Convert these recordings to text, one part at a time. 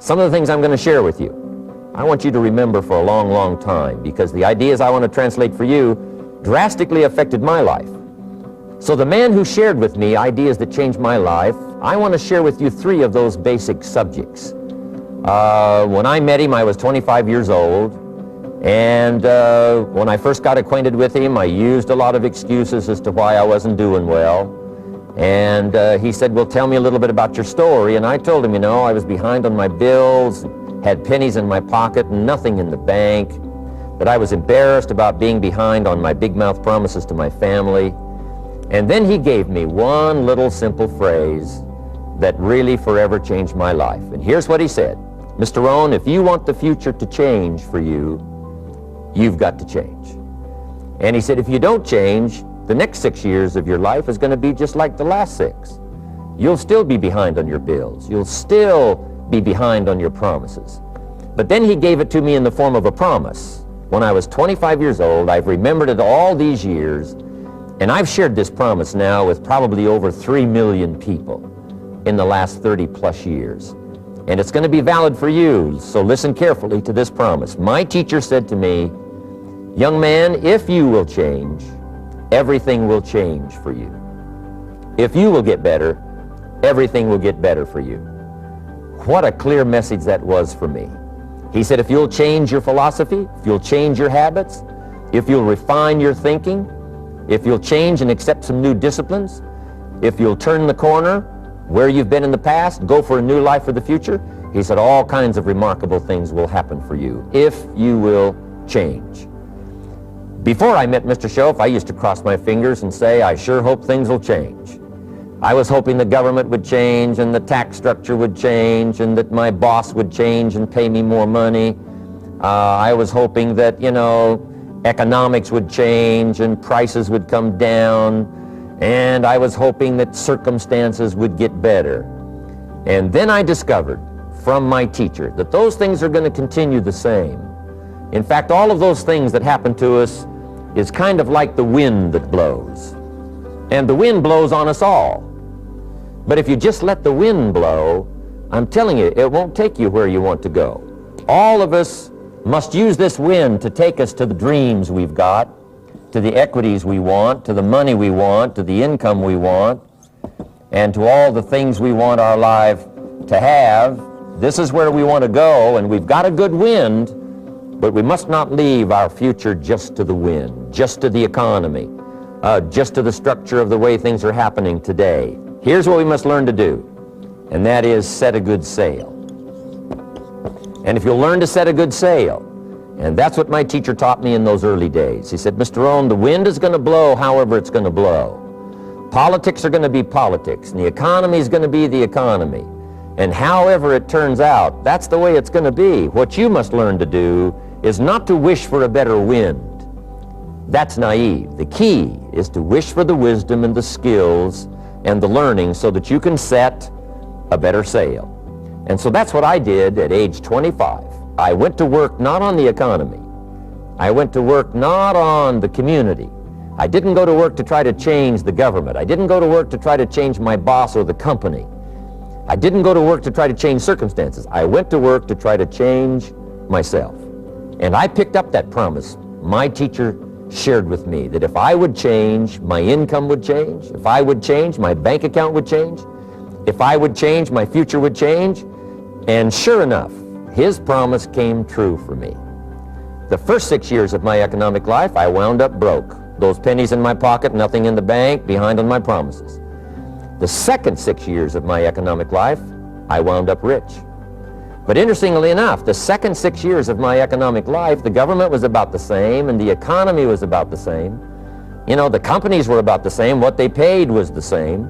some of the things I'm going to share with you, I want you to remember for a long, long time, because the ideas I want to translate for you drastically affected my life. So the man who shared with me ideas that changed my life, I want to share with you 3 of those basic subjects. When I met him, I was 25 years old, and when I first got acquainted with him, I used a lot of excuses as to why I wasn't doing well. And he said, well, tell me a little bit about your story. And I told him, you know, I was behind on my bills, had pennies in my pocket, nothing in the bank, that I was embarrassed about being behind on my big mouth promises to my family. And then he gave me one little simple phrase that really forever changed my life. And here's what he said: Mr. Rohn, if you want the future to change for you, you've got to change. And he said, if you don't change, the next 6 years of your life is going to be just like the last 6. You'll still be behind on your bills. You'll still be behind on your promises. But then he gave it to me in the form of a promise. When I was 25 years old, I've remembered it all these years, and I've shared this promise now with probably over 3 million people in the last 30 plus years. And it's going to be valid for you, so listen carefully to this promise. My teacher said to me, young man, if you will change, everything will change for you. If you will get better, everything will get better for you. What a clear message that was for me. He said, if you'll change your philosophy, if you'll change your habits, if you'll refine your thinking, if you'll change and accept some new disciplines, if you'll turn the corner where you've been in the past, go for a new life for the future, he said all kinds of remarkable things will happen for you if you will change. Before I met Mr. Schoaf, I used to cross my fingers and say, I sure hope things will change. I was hoping the government would change and the tax structure would change and that my boss would change and pay me more money. I was hoping that, you know, economics would change and prices would come down, and I was hoping that circumstances would get better. And then I discovered from my teacher that those things are going to continue the same. In fact, all of those things that happen to us is kind of like the wind that blows. And the wind blows on us all. But if you just let the wind blow, I'm telling you, it won't take you where you want to go. All of us must use this wind to take us to the dreams we've got, to the equities we want, to the money we want, to the income we want, and to all the things we want our life to have. This is where we want to go, and we've got a good wind, but we must not leave our future just to the wind, just to the economy, just to the structure of the way things are happening today. Here's what we must learn to do, and that is set a good sail. And if you'll learn to set a good sail, and that's what my teacher taught me in those early days. He said, Mr. Rohn, the wind is going to blow however it's going to blow. Politics are going to be politics, and the economy is going to be the economy. And however it turns out, that's the way it's going to be. What you must learn to do is not to wish for a better wind. That's naive. The key is to wish for the wisdom and the skills and the learning so that you can set a better sail. And so that's what I did at age 25. I went to work not on the economy. I went to work not on the community. I didn't go to work to try to change the government. I didn't go to work to try to change my boss or the company. I didn't go to work to try to change circumstances. I went to work to try to change myself. And I picked up that promise my teacher shared with me, that if I would change, my income would change. If I would change, my bank account would change. If I would change, my future would change. And sure enough, his promise came true for me. The first 6 years of my economic life, I wound up broke. Those pennies in my pocket, nothing in the bank, behind on my promises. The second 6 years of my economic life, I wound up rich. But interestingly enough, the second 6 years of my economic life, the government was about the same and the economy was about the same. You know, the companies were about the same. What they paid was the same.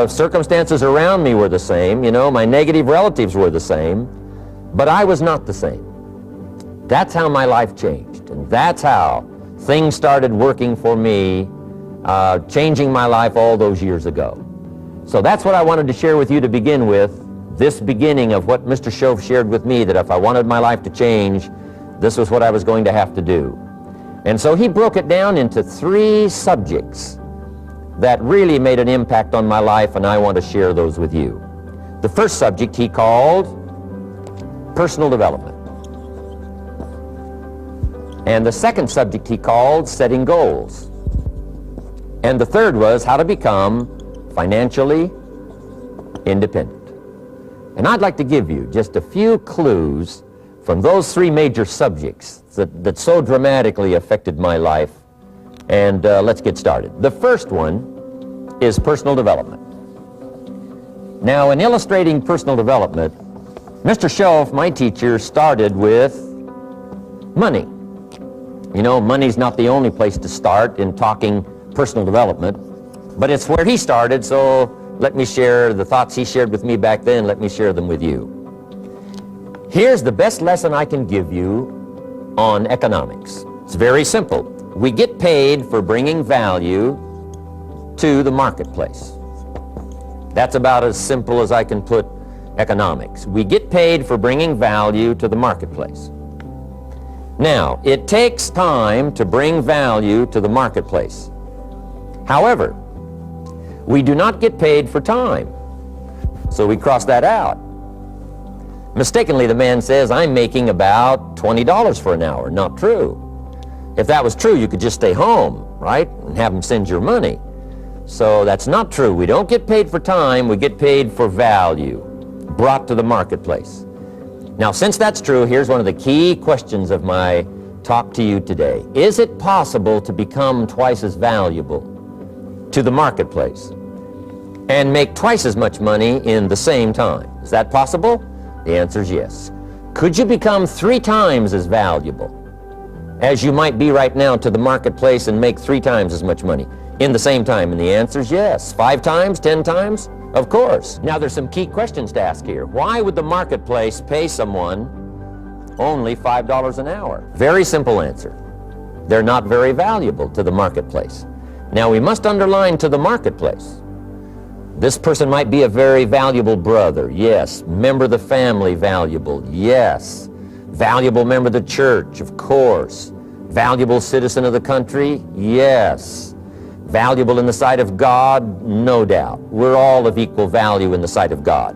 Circumstances around me were the same. You know, my negative relatives were the same. But I was not the same. That's how my life changed. And that's how things started working for me, changing my life all those years ago. So that's what I wanted to share with you to begin with. This beginning of what Mr. Schoaf shared with me, that if I wanted my life to change, this was what I was going to have to do. And so he broke it down into 3 subjects that really made an impact on my life, and I want to share those with you. The first subject he called personal development. And the second subject he called setting goals. And the third was how to become financially independent. And I'd like to give you just a few clues from those three major subjects that so dramatically affected my life. And let's get started. The first one is personal development. Now, in illustrating personal development, Mr. Schoaf, my teacher, started with money. You know, money's not the only place to start in talking personal development, but it's where he started, so let me share the thoughts he shared with me back then. Let me share them with you. Here's the best lesson I can give you on economics. It's very simple. We get paid for bringing value to the marketplace. That's about as simple as I can put economics. We get paid for bringing value to the marketplace. Now, it takes time to bring value to the marketplace. However, we do not get paid for time, so we cross that out. Mistakenly, the man says, I'm making about $20 for an hour. Not true. If that was true, you could just stay home, right, and have him send your money. So that's not true. We don't get paid for time, we get paid for value brought to the marketplace. Now, since that's true, here's one of the key questions of my talk to you today. Is it possible to become twice as valuable to the marketplace and make twice as much money in the same time? Is that possible? The answer is yes. Could you become 3 times as valuable as you might be right now to the marketplace and make 3 times as much money in the same time? And the answer is yes. 5 times, 10 times? Of course. Now there's some key questions to ask here. Why would the marketplace pay someone only $5 an hour? Very simple answer. They're not very valuable to the marketplace. Now we must underline to the marketplace. This person might be a very valuable brother, yes. Member of the family, valuable, yes. Valuable member of the church, of course. Valuable citizen of the country, yes. Valuable in the sight of God, no doubt. We're all of equal value in the sight of God.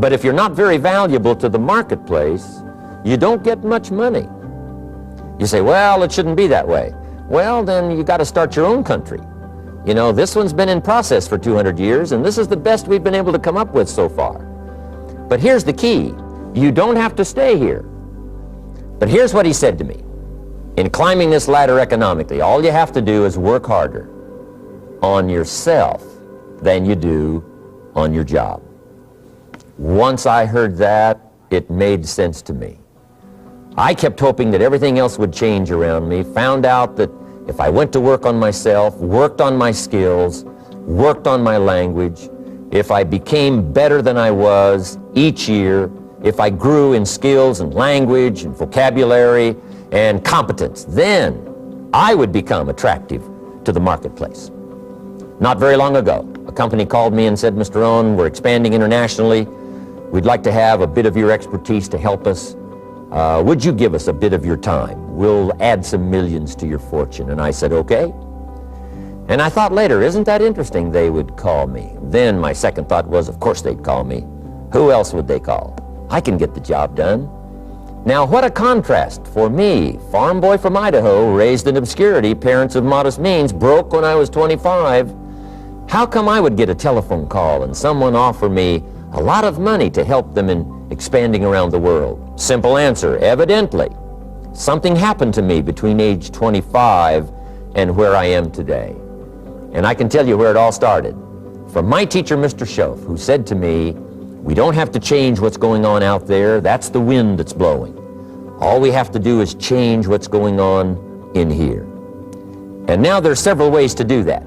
But if you're not very valuable to the marketplace, you don't get much money. You say, well, it shouldn't be that way. Well, then you got to start your own country. You know, this one's been in process for 200 years, and this is the best we've been able to come up with so far. But here's the key. You don't have to stay here. But here's what he said to me. In climbing this ladder economically, all you have to do is work harder on yourself than you do on your job. Once I heard that, it made sense to me. I kept hoping that everything else would change around me, found out that if I went to work on myself, worked on my skills, worked on my language, if I became better than I was each year, if I grew in skills and language and vocabulary and competence, then I would become attractive to the marketplace. Not very long ago, a company called me and said, Mr. Rohn, we're expanding internationally. We'd like to have a bit of your expertise to help us. Would you give us a bit of your time? We'll add some millions to your fortune. And I said, okay. And I thought later, isn't that interesting they would call me? Then my second thought was, of course they'd call me. Who else would they call? I can get the job done. Now, what a contrast for me, farm boy from Idaho, raised in obscurity, parents of modest means, broke when I was 25. How come I would get a telephone call and someone offer me a lot of money to help them in expanding around the world? Simple answer, evidently. Something happened to me between age 25 and where I am today. And I can tell you where it all started. From my teacher, Mr. Schoaf, who said to me, we don't have to change what's going on out there. That's the wind that's blowing. All we have to do is change what's going on in here. And now there's several ways to do that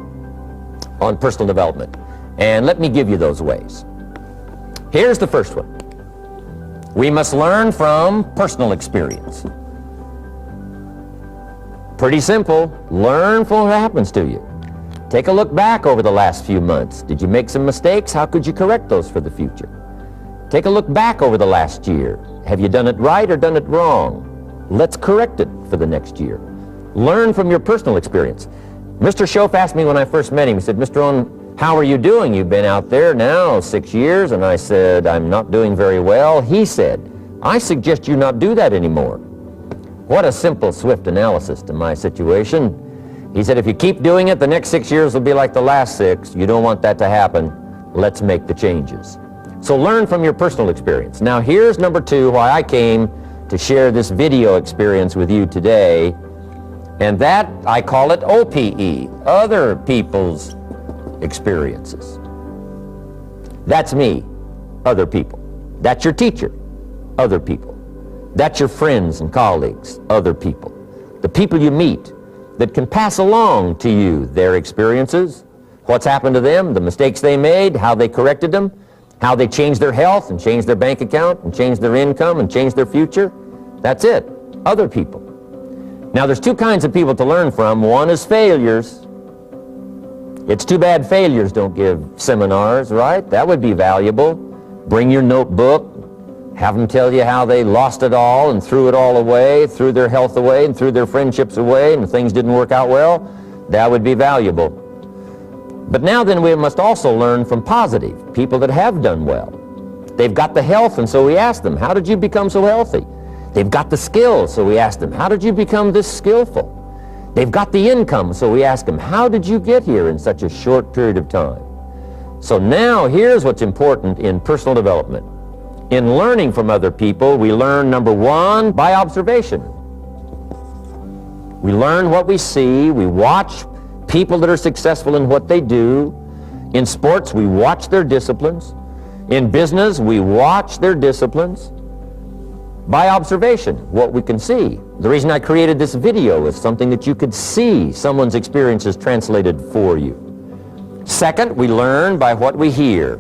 on personal development. And let me give you those ways. Here's the first one. We must learn from personal experience. Pretty simple. Learn from what happens to you. Take a look back over the last few months. Did you make some mistakes? How could you correct those for the future? Take a look back over the last year. Have you done it right or done it wrong? Let's correct it for the next year. Learn from your personal experience. Mr. Schoaf asked me when I first met him, he said, Mr. Rohn, how are you doing? You've been out there now 6 years. And I said, I'm not doing very well. He said, I suggest you not do that anymore. What a simple, swift analysis to my situation. He said, if you keep doing it, the next 6 years will be like the last 6. You don't want that to happen. Let's make the changes. So learn from your personal experience. Now here's number 2, why I came to share this video experience with you today. And that, I call it OPE, other people's experiences. That's me, other people. That's your teacher, other people. That's your friends and colleagues, other people. The people you meet that can pass along to you their experiences, what's happened to them, the mistakes they made, how they corrected them, how they changed their health and changed their bank account and changed their income and changed their future. That's it, other people. Now there's 2 kinds of people to learn from. One is failures. It's too bad failures don't give seminars, right? That would be valuable. Bring your notebook, have them tell you how they lost it all and threw it all away, threw their health away and threw their friendships away and things didn't work out well. That would be valuable. But now then we must also learn from positive, people that have done well. They've got the health, and so we ask them, how did you become so healthy? They've got the skills, so we ask them, how did you become this skillful? They've got the income, so we ask them, how did you get here in such a short period of time? So now here's what's important in personal development. In learning from other people, we learn, number 1, by observation. We learn what we see. We watch people that are successful in what they do. In sports, we watch their disciplines. In business, we watch their disciplines. By observation, what we can see. The reason I created this video is something that you could see someone's experiences translated for you. Second, we learn by what we hear.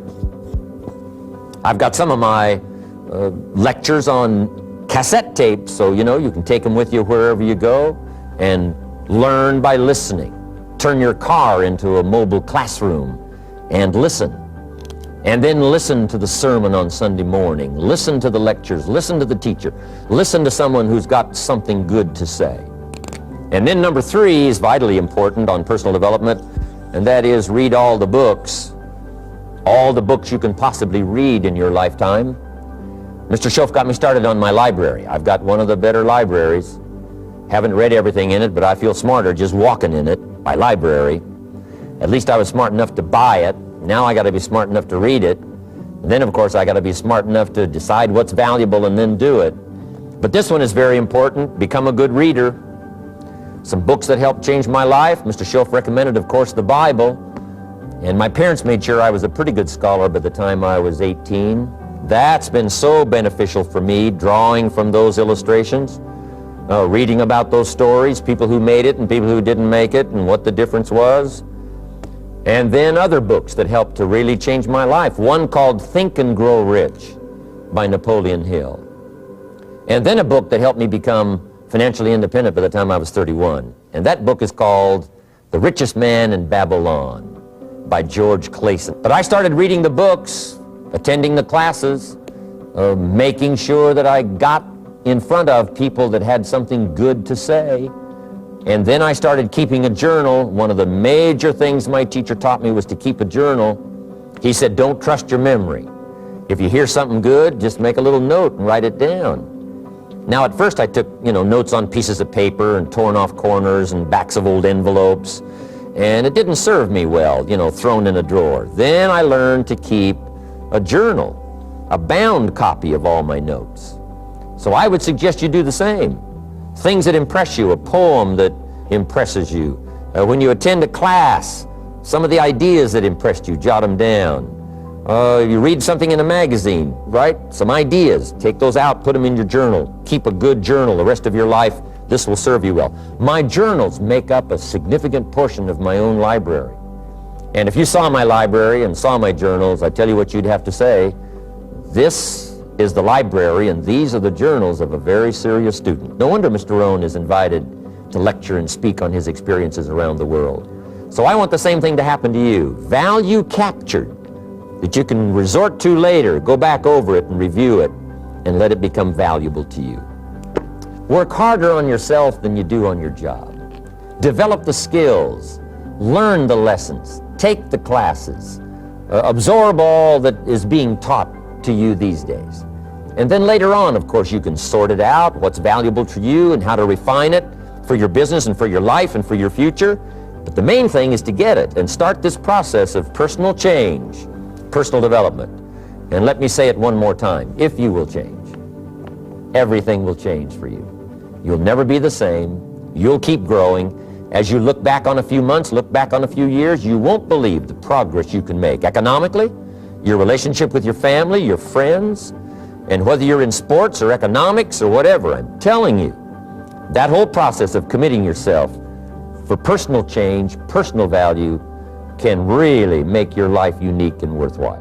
I've got some of my lectures on cassette tapes, so you can take them with you wherever you go and learn by listening. Turn your car into a mobile classroom and listen. And then listen to the sermon on Sunday morning. Listen to the lectures. Listen to the teacher. Listen to someone who's got something good to say. And then number 3 is vitally important on personal development, and that is read all the books you can possibly read in your lifetime. Mr. Schoaf got me started on my library. I've got one of the better libraries. Haven't read everything in it, but I feel smarter just walking in it, my library. At least I was smart enough to buy it. Now I got to be smart enough to read it. And then, of course, I got to be smart enough to decide what's valuable and then do it. But this one is very important. Become a good reader. Some books that helped change my life. Mr. Schoaf recommended, of course, the Bible. And my parents made sure I was a pretty good scholar by the time I was 18. That's been so beneficial for me, drawing from those illustrations, reading about those stories, people who made it and people who didn't make it, and what the difference was. And then other books that helped to really change my life. One called Think and Grow Rich by Napoleon Hill. And then a book that helped me become financially independent by the time I was 31. And that book is called The Richest Man in Babylon by George Clason. But I started reading the books, attending the classes, making sure that I got in front of people that had something good to say. And then I started keeping a journal. One of the major things my teacher taught me was to keep a journal. He said, don't trust your memory. If you hear something good, just make a little note and write it down. Now at first I took, notes on pieces of paper and torn off corners and backs of old envelopes. And it didn't serve me well, thrown in a drawer. Then I learned to keep a journal, a bound copy of all my notes. So I would suggest you do the same. Things that impress you, a poem that impresses you. When you attend a class, some of the ideas that impressed you, jot them down. You read something in a magazine, right? Some ideas, take those out, put them in your journal. Keep a good journal the rest of your life. This will serve you well. My journals make up a significant portion of my own library. And if you saw my library and saw my journals, I tell you what you'd have to say. This is the library, and these are the journals of a very serious student. No wonder Mr. Rohn is invited to lecture and speak on his experiences around the world. So I want the same thing to happen to you. Value captured that you can resort to later, go back over it and review it, and let it become valuable to you. Work harder on yourself than you do on your job. Develop the skills, learn the lessons, take the classes, absorb all that is being taught to you these days. And then later on, of course, you can sort it out, what's valuable to you and how to refine it for your business and for your life and for your future. But the main thing is to get it and start this process of personal change, personal development. And let me say it one more time. If you will change, everything will change for you. You'll never be the same. You'll keep growing. As you look back on a few months, look back on a few years, you won't believe the progress you can make economically, your relationship with your family, your friends, and whether you're in sports or economics or whatever. I'm telling you, that whole process of committing yourself for personal change, personal value, can really make your life unique and worthwhile.